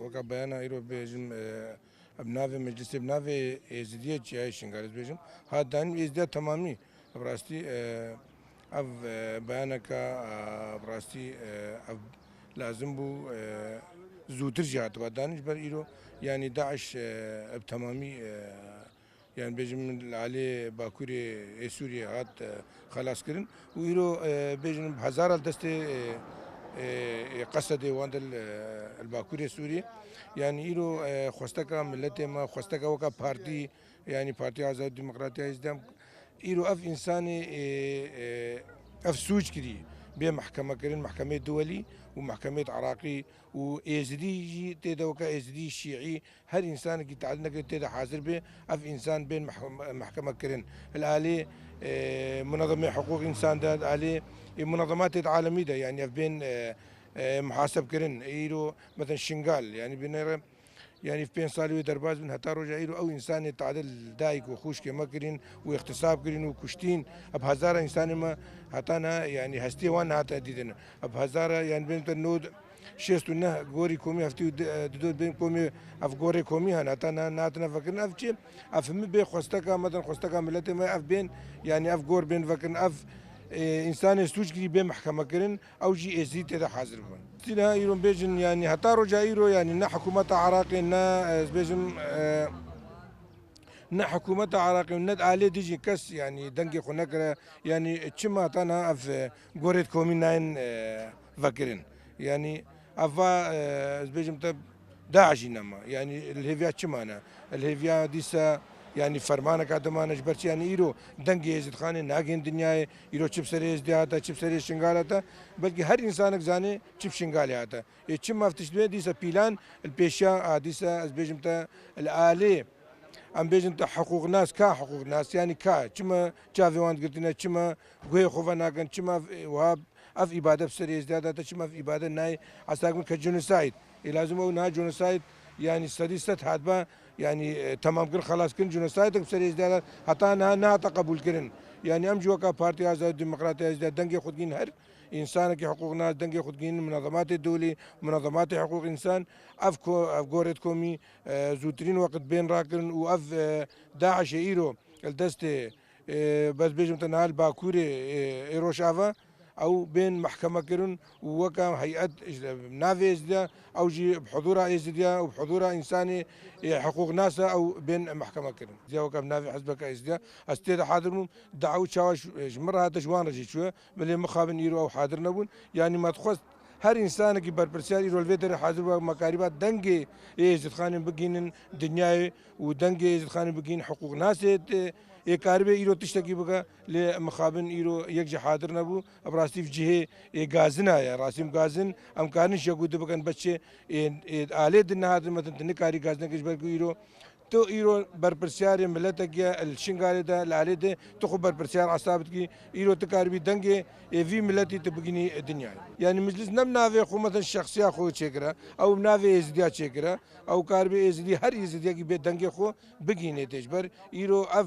وكا بيانا إيرو بيجم بنافي مجلس بنافي إزدية جاي شنغارز بيجم هاد دان إزدية تمامي براستي أف بيانك براستي أف لازم بو زوتر جات ودانش بر إيرو يعني داعش بتمامي يعني بيجم عليه باكوري سوريا هات خلاص كرن وإيرو بيجم بهزار الدستة قصد واند الباكوري السوري يعني إيرو خستكا ملتي ما خستكا وكا بارتي يعني بارتي آزاد ديمقراطية إزدام إيرو أف إنساني أف سوج كدي بين محكمة كرين محكمة دولي ومحكمة عراقي وإزدي تيدا وكا إزدي شيعي هر إنسان كي تعلنا تيدا حاضر به أف إنسان بين محكمة كرين الآلي منظمة حقوق إنسان ده الآلي منظمات عالمية ده يعني بين محاسب كرين إيرو مثلا شنغال يعني بين يعني في بين صالوي درباز من هتارو جايرو او انسان يتعادل دايق وخوش كما كرين واغتصاب كرين وكشتين بهزار انسان ما هتانا يعني هستي وانا هتا ديدنا بهزار يعني بنت النود شيستو نه غوري كومي افتي دودو بين كومي اف غوري كومي هتانا ناتنا فكرنا اف افهم بي خوستكا مثلا خوستكا ملتي ما اف بين يعني اف غور بين فكرنا اف انسان سوچ بين محكمه كرن او جي ازيت ده حاضر بون تنا يرون بيجن يعني هتارو جايرو يعني نا حكومه عراقي نا بيجن نا حكومه عراقي ند عليه ديجي كس يعني دنجي خنكره يعني تشما تانا اف غوريت كومي ناين فكرن يعني افا بيجن داعش انما يعني الهيفيا تشمانا الهيفيا ديسا يعني فرمانه كادمانه جبرتي يعني ايرو دنگي يزيد خان ناگين دنيا ايرو چيب سريز دياتا چيب سريز شنغالتا بلکه هر انسانك زاني چيب شنغالياتا چيب مفتش ديسا بيلان البيشا ديسا بيجمتا الالي ام بيجمتا حقوق ناس كا حقوق ناس يعني كا چما جافي واند قلتنا چما غوي خوفا ناكن چما وهاب اف اباده بسريز دياتا چما في اباده ناي اساكم كجنوسايد لازم او نا جنوسايد يعني سديست هادبا يعني تمام كن خلاص كن جنوسايد بسريز دياتا حتى نا تقبل كرن يعني ام جوكا بارتي ازاد ديمقراطيه ازاد دنگي خودگين هر انسان کی حقوق ناس دنگي خودگين منظمات الدولي منظمات حقوق انسان اف غورت كومي زوترين وقت بين راكن واف داعش ايرو الدست بس بيجم تنال باكوري ايروشافا او بين محكمه كرن وكا هيئه نافي ازديا او جي بحضورها ازديا وبحضورها انساني حقوق ناسا او بين محكمه كرن زي وكا نافي حسبك ازديا استيد حاضرهم دعوا شاوش مره هذا جوان رجي شو ملي مخابن يرو او حاضر نبون يعني ما تخص هر انسان کی برپرسیار ایرول ویدر حاضر و مکاربات دنگی ایزد خان بگین دنیای و دنگی ایزد خان بگین حقوق ناس کاربه ایرو تشتکی بگا لمخابن ایرو یک حاضر نبو ابراسی في جهه غازنا يا راسم غازن ام كانش يقود بكن بچه آلة دنا هذا مثلا تنكاري غازنا كش بركو إيرو تو إيرو برپرسيار ملتك يا الشنغالي ده العالي ده تخو برپرسيار عصابت كي إيرو تكاربي دنگه في ملتي تبقيني الدنيا يعني مجلس نم نافي خو مثلا شخصية خو تشكرا أو نافي إزديا تشكرا أو كاربي إزدي هر إزديا كي بيت دنگه خو بقيني تجبر إيرو أف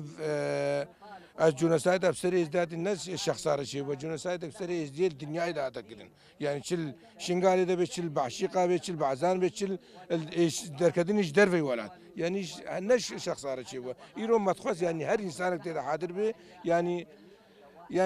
از جنوسايد افسري ازداد الناس الشخص رشي وجنوسايد افسري ازديل الدنيا اذا اعتقدن يعني شل شنغالي ده بشل بعشيقه بشل بعزان بشل دركدين ايش درفي ولا يعني نش شخص رشي ايرو متخص يعني هر انسان كده حاضر به يعني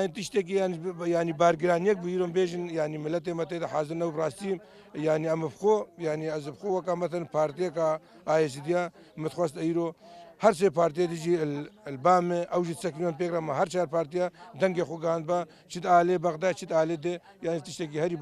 تشتكي يعني بارجرانيك بيرون بيجن يعني ملتي متى حاضرنا وبراستي يعني ام بخو يعني از بخو كا مثلا بارتي كا اي اس دي متخص ايرو هر سه بارتي تجي البام او جت سكنون بيغرام هر شهر بارتي دنگي خو غاند با شد علي بغداد شد علي دي يعني تشتكي هري